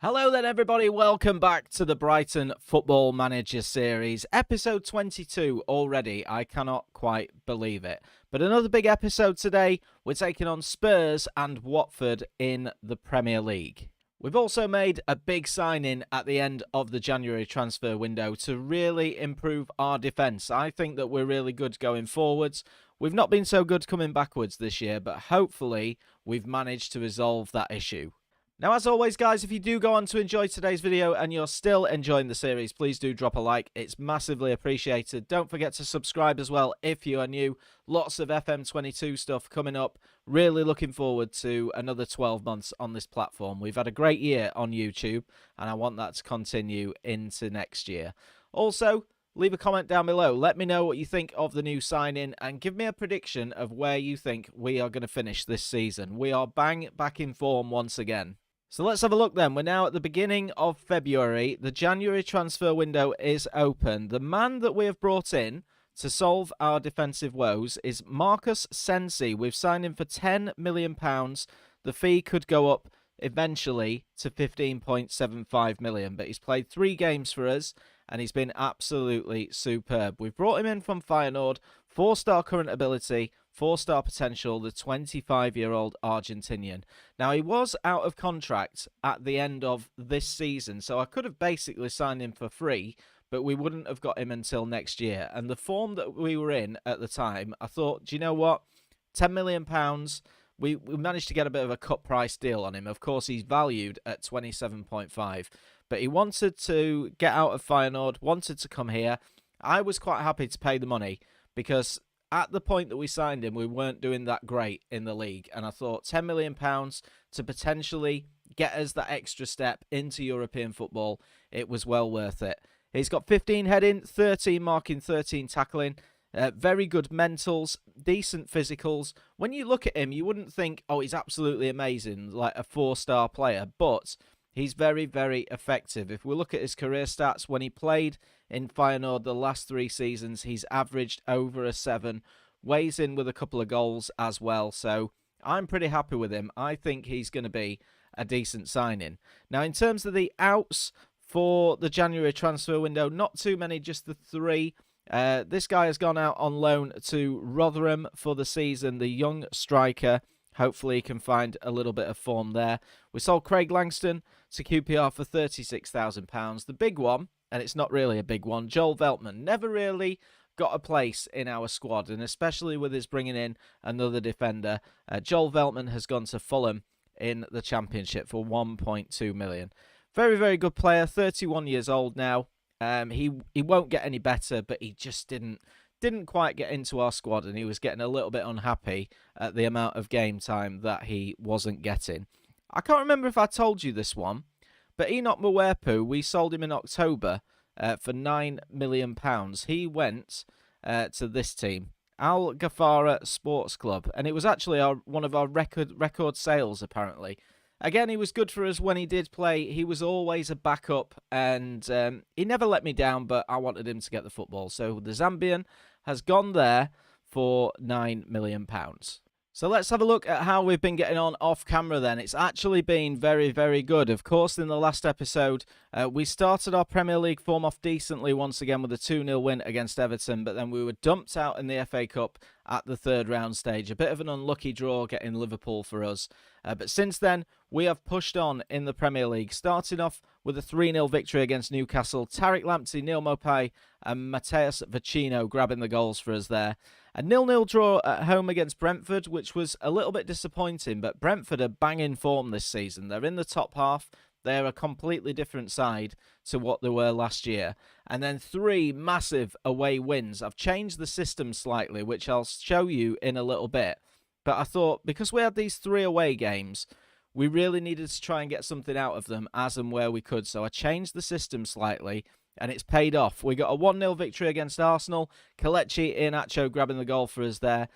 Hello then everybody, welcome back to the Brighton Football Manager series, episode 22 already. I cannot quite believe it. But another big episode today, we're taking on Spurs and Watford in the Premier League. We've also made a big signing at the end of the January transfer window to really improve our defence. I think that we're really good going forwards. We've not been so good coming backwards this year, but hopefully we've managed to resolve that issue. Now, as always, guys, if you do go on to enjoy today's video and you're still enjoying the series, please do drop a like. It's massively appreciated. Don't forget to subscribe as well if you are new. Lots of FM22 stuff coming up. Really looking forward to another 12 months on this platform. We've had a great year on YouTube, and I want that to continue into next year. Also, leave a comment down below. Let me know what you think of the new signing and give me a prediction of where you think we are going to finish this season. We are bang back in form once again. So let's have a look then. We're now at the beginning of February. The January transfer window is open. The man that we have brought in to solve our defensive woes is Marcus Sensei. We've signed him for £10 million. The fee could go up eventually to £15.75 million, but he's played 3 games for us and he's been absolutely superb. We've brought him in from Feyenoord, 4-star current ability, 4-star potential, the 25-year-old Argentinian. Now, he was out of contract at the end of this season, so I could have basically signed him for free, but we wouldn't have got him until next year. And the form that we were in at the time, I thought, do you know what? £10 million, we managed to get a bit of a cut price deal on him. Of course, he's valued at 27.5, but he wanted to get out of Feyenoord, wanted to come here. I was quite happy to pay the money because at the point that we signed him, we weren't doing that great in the league. And I thought £10 million to potentially get us that extra step into European football, it was well worth it. He's got 15 heading, 13 marking, 13 tackling, very good mentals, decent physicals. When you look at him, you wouldn't think, oh, he's absolutely amazing, like a 4-star player. But he's very, very effective. If we look at his career stats, when he played in Feyenoord the last 3 seasons, he's averaged over a 7, weighs in with a couple of goals as well. So I'm pretty happy with him. I think he's going to be a decent signing. Now, in terms of the outs for the January transfer window, not too many, just the 3. This guy has gone out on loan to Rotherham for the season, the young striker. Hopefully he can find a little bit of form there. We sold Craig Langston to QPR for £36,000. The big one, and it's not really a big one, Joel Veltman, never really got a place in our squad, and especially with his bringing in another defender. Joel Veltman has gone to Fulham in the Championship for £1.2 million. Very, very good player, 31 years old now. He won't get any better, but he just didn't quite get into our squad, and he was getting a little bit unhappy at the amount of game time that he wasn't getting. I can't remember if I told you this one, but Enoch Mwepu, we sold him in October for £9 million. He went to this team, Al Ghafara Sports Club, and it was actually one of our record sales, apparently. Again, he was good for us when he did play. He was always a backup, and he never let me down, but I wanted him to get the football. So the Zambian has gone there for £9 million. So let's have a look at how we've been getting on off camera then. It's actually been very, very good. Of course, in the last episode, we started our Premier League form off decently once again with a 2-0 win against Everton, but then we were dumped out in the FA Cup at the 3rd round stage. A bit of an unlucky draw getting Liverpool for us. But since then, we have pushed on in the Premier League, starting off with a 3-0 victory against Newcastle. Tariq Lamptey, Neil Maupay and Mateus Vecino grabbing the goals for us there. A 0-0 draw at home against Brentford, which was a little bit disappointing, but Brentford are banging form this season. They're in the top half. They're a completely different side to what they were last year. And then 3 massive away wins. I've changed the system slightly, which I'll show you in a little bit. But I thought, because we had these 3 away games, we really needed to try and get something out of them as and where we could. So I changed the system slightly, and it's paid off. We got a 1-0 victory against Arsenal. Kelechi Iheanacho grabbing the goal for us there.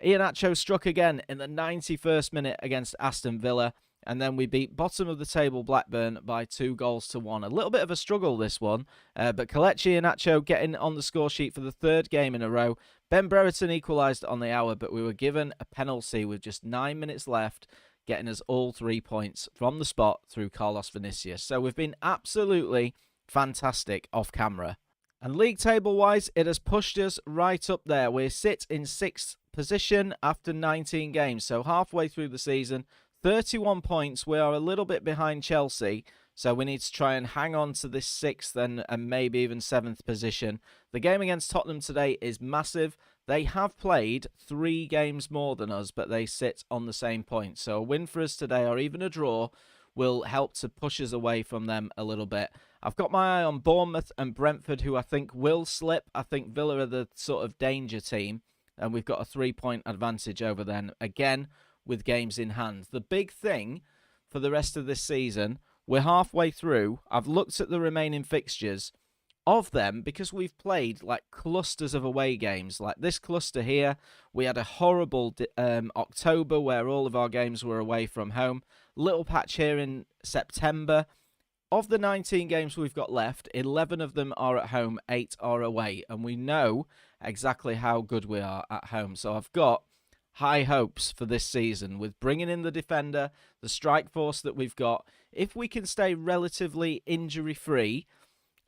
Iheanacho struck again in the 91st minute against Aston Villa. And then we beat bottom of the table Blackburn by 2-1. A little bit of a struggle, this one. But Kelechi Iheanacho getting on the score sheet for the 3rd game in a row. Ben Brereton equalised on the hour, but we were given a penalty with just 9 minutes left. getting us all 3 points from the spot through Carlos Vinicius. So we've been absolutely fantastic off camera. And league table-wise, it has pushed us right up there. We sit in 6th position after 19 games. So halfway through the season, 31 points. We are a little bit behind Chelsea. So we need to try and hang on to this 6th and maybe even 7th position. The game against Tottenham today is massive. They have played 3 games more than us, but they sit on the same point. So a win for us today, or even a draw, will help to push us away from them a little bit. I've got my eye on Bournemouth and Brentford, who I think will slip. I think Villa are the sort of danger team, and we've got a 3-point advantage over them, again, with games in hand. The big thing for the rest of this season, we're halfway through. I've looked at the remaining fixtures of them because we've played like clusters of away games. Like this cluster here, we had a horrible October where all of our games were away from home. Little patch here in September. Of the 19 games we've got left, 11 of them are at home, 8 are away. And we know exactly how good we are at home. So I've got high hopes for this season with bringing in the defender, the strike force that we've got. If we can stay relatively injury-free,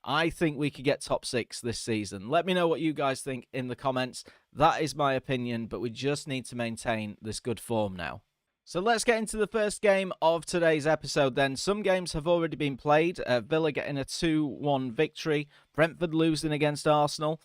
I think we could get top 6 this season. Let me know what you guys think in the comments. That is my opinion, but we just need to maintain this good form now. So let's get into the first game of today's episode then. Some games have already been played. Villa getting a 2-1 victory. Brentford losing against Arsenal.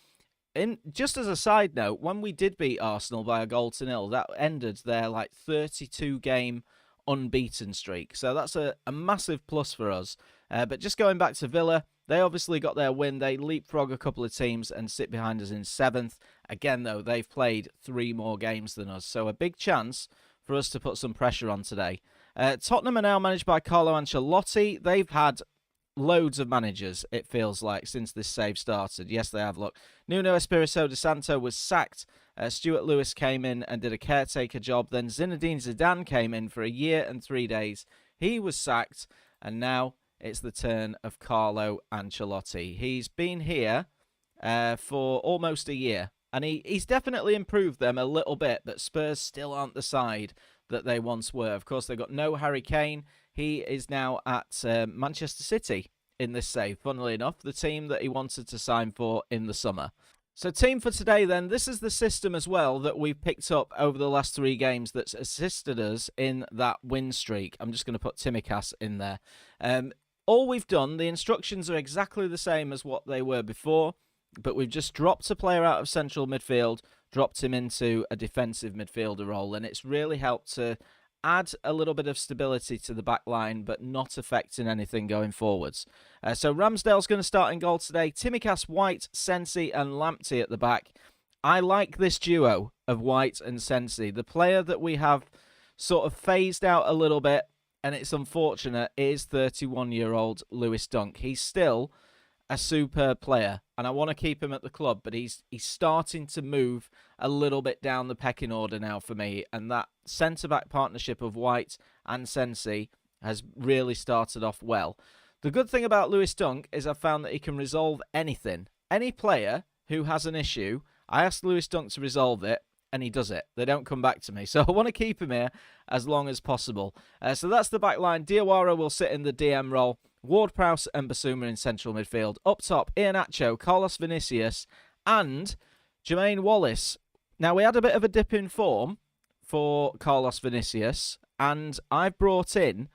Just as a side note, when we did beat Arsenal by a 0-0, that ended their 32-game unbeaten streak. So that's a massive plus for us. But just going back to Villa, they obviously got their win. They leapfrog a couple of teams and sit behind us in 7th. Again, though, they've played 3 more games than us. So a big chance for us to put some pressure on today. Tottenham are now managed by Carlo Ancelotti. They've had loads of managers, it feels like, since this save started. Yes, they have. Look, Nuno Espirito de Santo was sacked. Stuart Lewis came in and did a caretaker job. Then Zinedine Zidane came in for a year and 3 days. He was sacked. And now it's the turn of Carlo Ancelotti. He's been here for almost a year. And he's definitely improved them a little bit, but Spurs still aren't the side that they once were. Of course, they've got no Harry Kane. He is now at Manchester City in this save, funnily enough, the team that he wanted to sign for in the summer. So team for today then, this is the system as well that we've picked up over the last 3 games that's assisted us in that win streak. I'm just going to put Tsimikas in there. All we've done, the instructions are exactly the same as what they were before, but we've just dropped a player out of central midfield, dropped him into a defensive midfielder role, and it's really helped to add a little bit of stability to the back line, but not affecting anything going forwards. So Ramsdale's going to start in goal today. Tsimikas, White, Sensei and Lamptey at the back. I like this duo of White and Sensei. The player that we have sort of phased out a little bit, and it's unfortunate, is 31-year-old Lewis Dunk. He's still a superb player, and I want to keep him at the club, but he's starting to move a little bit down the pecking order now for me, and that centre-back partnership of White and Sensei has really started off well. The good thing about Lewis Dunk is I've found that he can resolve anything. Any player who has an issue, I ask Lewis Dunk to resolve it, and he does it. They don't come back to me, so I want to keep him here as long as possible. So that's the back line. Diawara will sit in the DM role. Ward-Prowse and Basuma in central midfield. Up top, Iheanacho, Carlos Vinicius, and Jermaine Wallace. Now, we had a bit of a dip in form for Carlos Vinicius, and I've brought in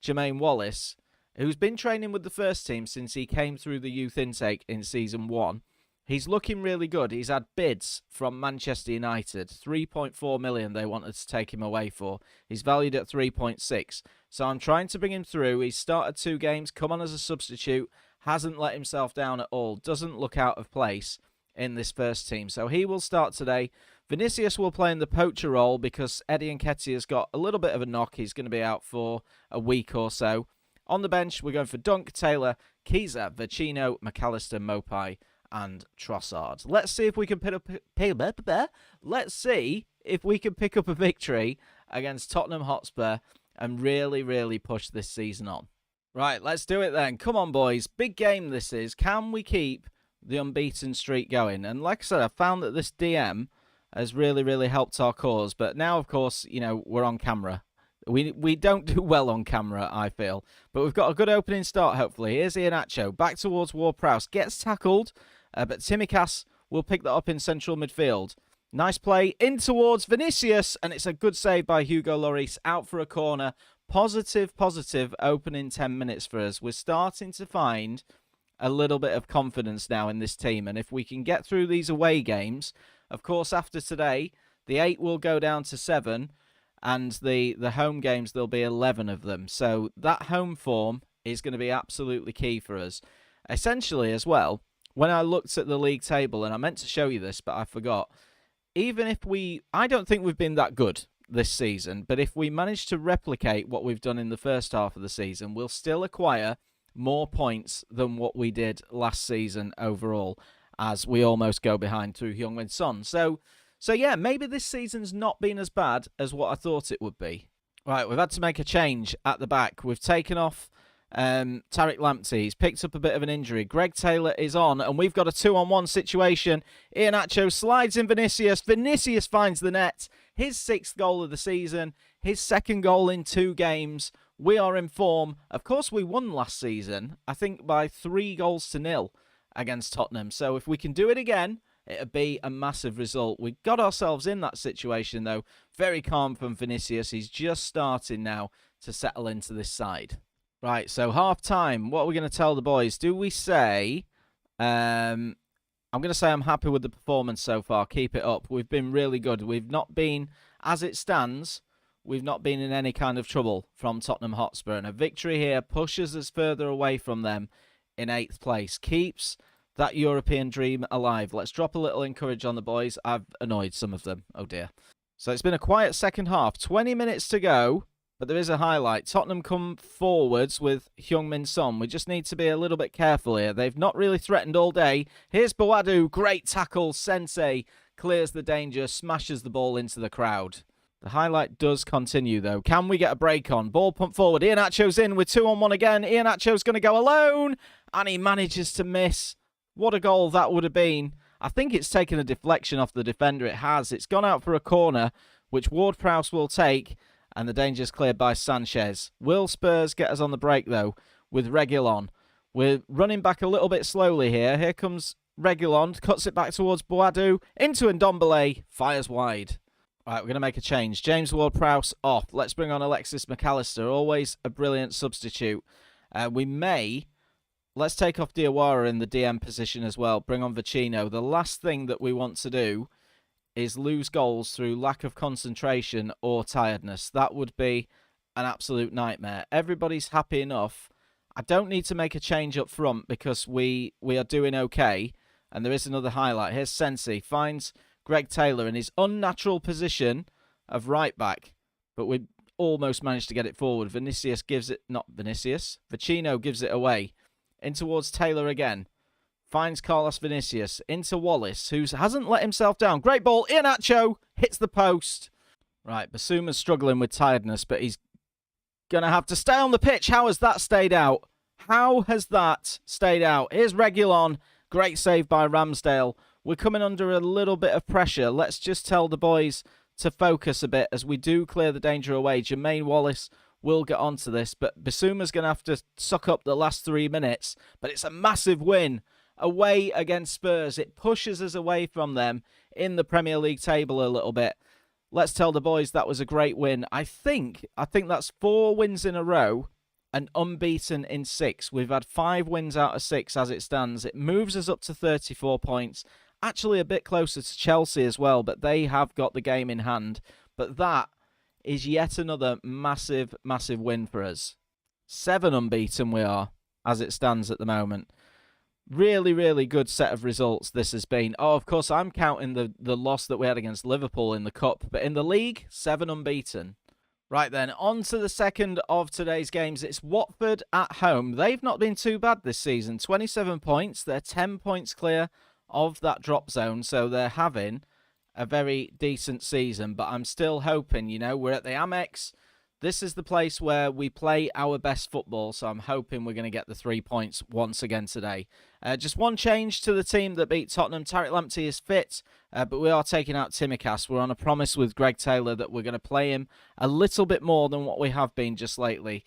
Jermaine Wallace, who's been training with the first team since he came through the youth intake in Season 1. He's looking really good. He's had bids from Manchester United. 3.4 million they wanted to take him away for. He's valued at 3.6. So I'm trying to bring him through. He's started 2 games, come on as a substitute, hasn't let himself down at all, doesn't look out of place in this first team. So he will start today. Vinicius will play in the poacher role because Eddie Nketiah's got a little bit of a knock. He's going to be out for a week or so. On the bench, we're going for Dunk, Taylor, Kiza, Vecino, McAllister, Mopai, and Trossard. Let's see if we can pick up a victory against Tottenham Hotspur and really, really push this season on. Right, let's do it then. Come on, boys. Big game this is. Can we keep the unbeaten streak going? And like I said, I found that this DM has really, really helped our cause. But now, of course, you know, we're on camera. We don't do well on camera, I feel. But we've got a good opening start, hopefully. Here's Iheanacho, back towards Ward-Prowse. Gets tackled, but Tsimikas will pick that up in central midfield. Nice play in towards Vinicius, and it's a good save by Hugo Lloris, out for a corner. Positive opening 10 minutes for us. We're starting to find a little bit of confidence now in this team, and if we can get through these away games, of course, after today, the 8 will go down to 7, and the home games, there'll be 11 of them. So that home form is going to be absolutely key for us. Essentially, as well, when I looked at the league table, and I meant to show you this, but I forgot, even if I don't think we've been that good this season, but if we manage to replicate what we've done in the first half of the season, we'll still acquire more points than what we did last season overall, as we almost go behind through Heung-min Son. So yeah, maybe this season's not been as bad as what I thought it would be. Right, we've had to make a change at the back. We've taken off Tariq Lamptey. He's picked up a bit of an injury. Greg Taylor is on, and we've got a 2-on-1 situation. Iheanacho slides in Vinicius. Vinicius finds the net. His 6th goal of the season. His 2nd goal in 2 games. We are in form. Of course, we won last season, I think by 3-0 against Tottenham. So if we can do it again, it'd be a massive result. We got ourselves in that situation, though. Very calm from Vinicius. He's just starting now to settle into this side. Right, so half-time. What are we going to tell the boys? Do we say... I'm going to say I'm happy with the performance so far. Keep it up. We've been really good. We've not been, as it stands, we've not been in any kind of trouble from Tottenham Hotspur. And a victory here pushes us further away from them in 8th place. Keeps that European dream alive. Let's drop a little encourage on the boys. I've annoyed some of them. Oh, dear. So it's been a quiet second half. 20 minutes to go. But there is a highlight. Tottenham come forwards with Heung-min Son. We just need to be a little bit careful here. They've not really threatened all day. Here's Boadu. Great tackle. Sensei clears the danger, smashes the ball into the crowd. The highlight does continue, though. Can we get a break on? Ball pumped forward. Iheanacho's in with 2-on-1 again. Iheanacho's going to go alone. And he manages to miss. What a goal that would have been. I think it's taken a deflection off the defender. It has. It's gone out for a corner, which Ward-Prowse will take. And the danger's cleared by Sanchez. Will Spurs get us on the break, though, with Reguilon? We're running back a little bit slowly here. Here comes Reguilon. Cuts it back towards Boadu. Into Ndombele. Fires wide. All right, we're going to make a change. James Ward-Prowse off. Let's bring on Alexis McAllister. Always a brilliant substitute. Let's take off Diawara in the DM position as well. Bring on Vecino. The last thing that we want to do is lose goals through lack of concentration or tiredness. That would be an absolute nightmare. Everybody's happy enough. I don't need to make a change up front because we are doing okay. And there is another highlight. Here's Sensei. Finds Greg Taylor in his unnatural position of right back. But we almost managed to get it forward. Vecino gives it away. In towards Taylor again. Finds Carlos Vinicius into Wallace, who hasn't let himself down. Great ball. Iheanacho hits the post. Right, Basuma's struggling with tiredness, but he's going to have to stay on the pitch. How has that stayed out? How has that stayed out? Here's Reguilon. Great save by Ramsdale. We're coming under a little bit of pressure. Let's just tell the boys to focus a bit as we do clear the danger away. Jermaine Wallace will get onto this, but Basuma's going to have to suck up the last 3 minutes. But it's a massive win away against Spurs. It pushes us away from them in the Premier League table a little bit. Let's tell the boys that was a great win. I think that's 4 wins in a row and unbeaten in 6. We've had 5 wins out of 6 as it stands. It moves us up to 34 points. Actually a bit closer to Chelsea as well, but they have got the game in hand. But that is yet another massive, massive win for us. 7 unbeaten we are as it stands at the moment. Really, really good set of results this has been. Oh, of course, I'm counting the loss that we had against Liverpool in the Cup. But in the league, 7 unbeaten. Right then, on to the second of today's games. It's Watford at home. They've not been too bad this season. 27 points. They're 10 points clear of that drop zone. So they're having a very decent season. But I'm still hoping, we're at the Amex. This is the place where we play our best football, so I'm hoping we're going to get the 3 points once again today. Just one change to the team that beat Tottenham. Tariq Lamptey is fit, but we are taking out Tsimikas. We're on a promise with Greg Taylor that we're going to play him a little bit more than what we have been just lately.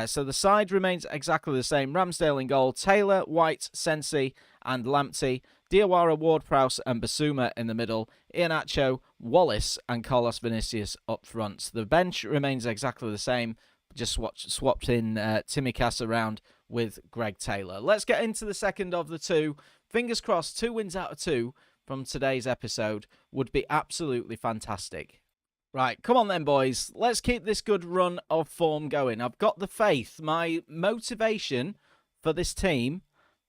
So the side remains exactly the same. Ramsdale in goal, Taylor, White, Sensei and Lamptey. Diawara, Ward-Prowse and Basuma in the middle. Iheanacho, Wallace and Carlos Vinicius up front. The bench remains exactly the same. Just swapped in Tsimikas around with Greg Taylor. Let's get into the second of the two. Fingers crossed, 2 wins out of 2 from today's episode would be absolutely fantastic. Right, come on then, boys. Let's keep this good run of form going. I've got the faith. My motivation for this team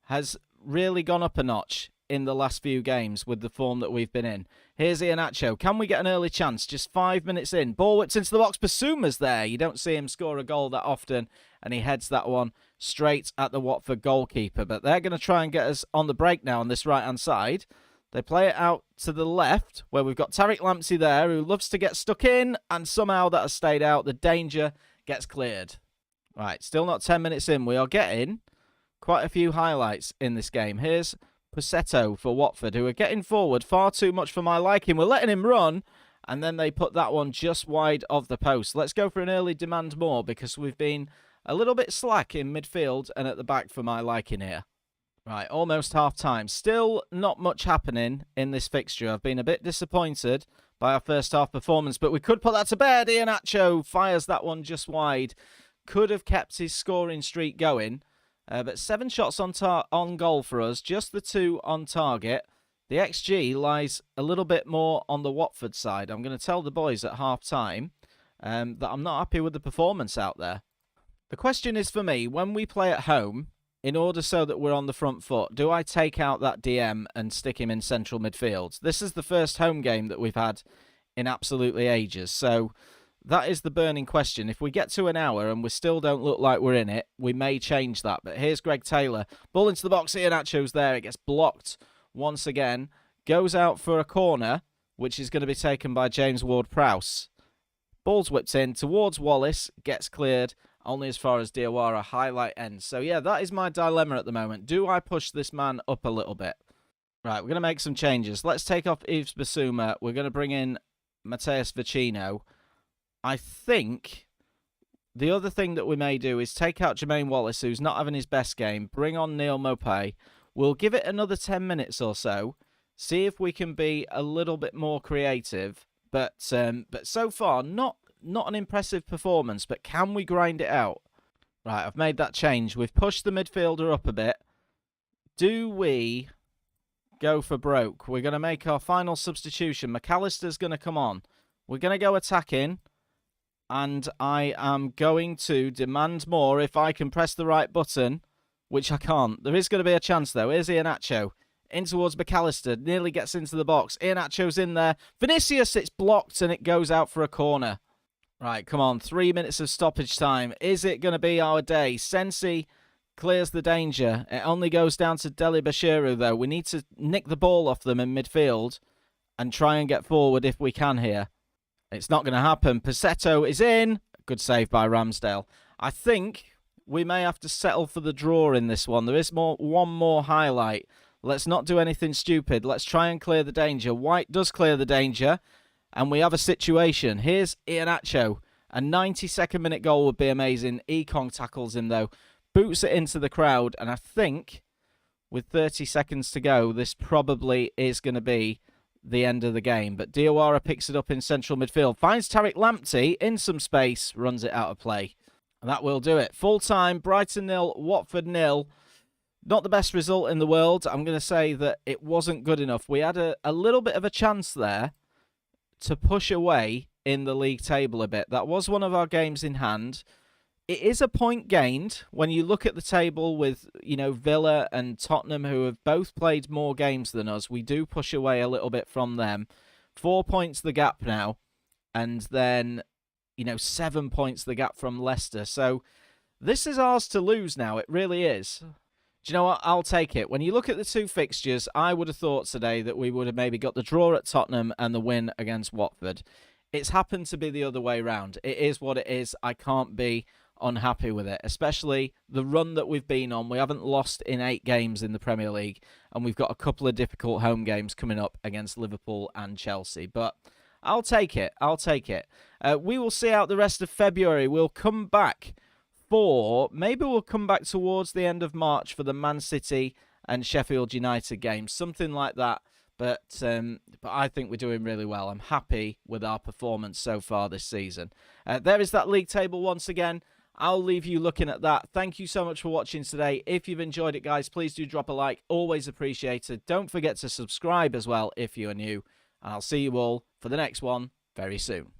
has really gone up a notch in the last few games with the form that we've been in. Here's Iheanacho. Can we get an early chance? Just 5 minutes in. Ball whipped into the box. Basuma's there. You don't see him score a goal that often, and he heads that one straight at the Watford goalkeeper. But they're going to try and get us on the break now on this right-hand side. They play it out to the left, where we've got Tariq Lamptey there, who loves to get stuck in, and somehow that has stayed out. The danger gets cleared. Right, still not 10 minutes in. We are getting quite a few highlights in this game. Here's Pussetto for Watford, who are getting forward far too much for my liking. We're letting him run, and then they put that one just wide of the post. Let's go for an early demand more, because we've been a little bit slack in midfield and at the back for my liking here. Right, almost half-time. Still not much happening in this fixture. I've been a bit disappointed by our first half performance, but we could put that to bed. Iheanacho fires that one just wide. Could have kept his scoring streak going. But 7 shots on goal for us, just the 2 on target. The XG lies a little bit more on the Watford side. I'm going to tell the boys at half-time that I'm not happy with the performance out there. The question is for me, when we play at home, in order so that we're on the front foot, do I take out that DM and stick him in central midfield? This is the first home game that we've had in absolutely ages, so that is the burning question. If we get to an hour and we still don't look like we're in it, we may change that. But here's Greg Taylor. Ball into the box. Iheanacho's there. It gets blocked once again. Goes out for a corner, which is going to be taken by James Ward-Prowse. Ball's whipped in towards Wallace. Gets cleared only as far as Diawara. Highlight ends. So yeah, that is my dilemma at the moment. Do I push this man up a little bit? Right, we're going to make some changes. Let's take off Yves Basuma. We're going to bring in Mateus Vecino. I think the other thing that we may do is take out Jermaine Wallace, who's not having his best game. Bring on Neil Maupay. We'll give it another 10 minutes or so. See if we can be a little bit more creative. But so far, not an impressive performance. But can we grind it out? Right, I've made that change. We've pushed the midfielder up a bit. Do we go for broke? We're going to make our final substitution. McAllister's going to come on. We're going to go attacking. And I am going to demand more if I can press the right button, which I can't. There is going to be a chance, though. Here's Iheanacho. In towards McAllister. Nearly gets into the box. Iheanacho's in there. Vinicius, it's blocked, and it goes out for a corner. Right, come on. 3 minutes of stoppage time. Is it going to be our day? Sensei clears the danger. It only goes down to Deli Bashiru, though. We need to nick the ball off them in midfield and try and get forward if we can here. It's not going to happen. Pussetto is in. Good save by Ramsdale. I think we may have to settle for the draw in this one. There is one more highlight. Let's not do anything stupid. Let's try and clear the danger. White does clear the danger. And we have a situation. Here's Iheanacho. A 92nd minute goal would be amazing. Ekong tackles him, though. Boots it into the crowd. And I think with 30 seconds to go, this probably is going to be the end of the game. But Diawara picks it up in central midfield. Finds Tariq Lamptey in some space. Runs it out of play. And that will do it. Full time. Brighton 0. Watford 0. Not the best result in the world. I'm going to say that it wasn't good enough. We had a little bit of a chance there to push away in the league table a bit. That was one of our games in hand. It is a point gained when you look at the table with, Villa and Tottenham, who have both played more games than us. We do push away a little bit from them. 4 points the gap now. And then, 7 points the gap from Leicester. So this is ours to lose now. It really is. Do you know what? I'll take it. When you look at the two fixtures, I would have thought today that we would have maybe got the draw at Tottenham and the win against Watford. It's happened to be the other way round. It is what it is. I can't be unhappy with it, especially the run that we've been on. We haven't lost in 8 games in the Premier League, and we've got a couple of difficult home games coming up against Liverpool and Chelsea. But I'll take it. We will see out the rest of February. We'll come back maybe we'll come back towards the end of March for the Man City and Sheffield United game, something like that. But I think we're doing really well. I'm happy with our performance so far this season. There is that league table once again. I'll leave you looking at that. Thank you so much for watching today. If you've enjoyed it, guys, please do drop a like. Always appreciated. Don't forget to subscribe as well if you're new. And I'll see you all for the next one very soon.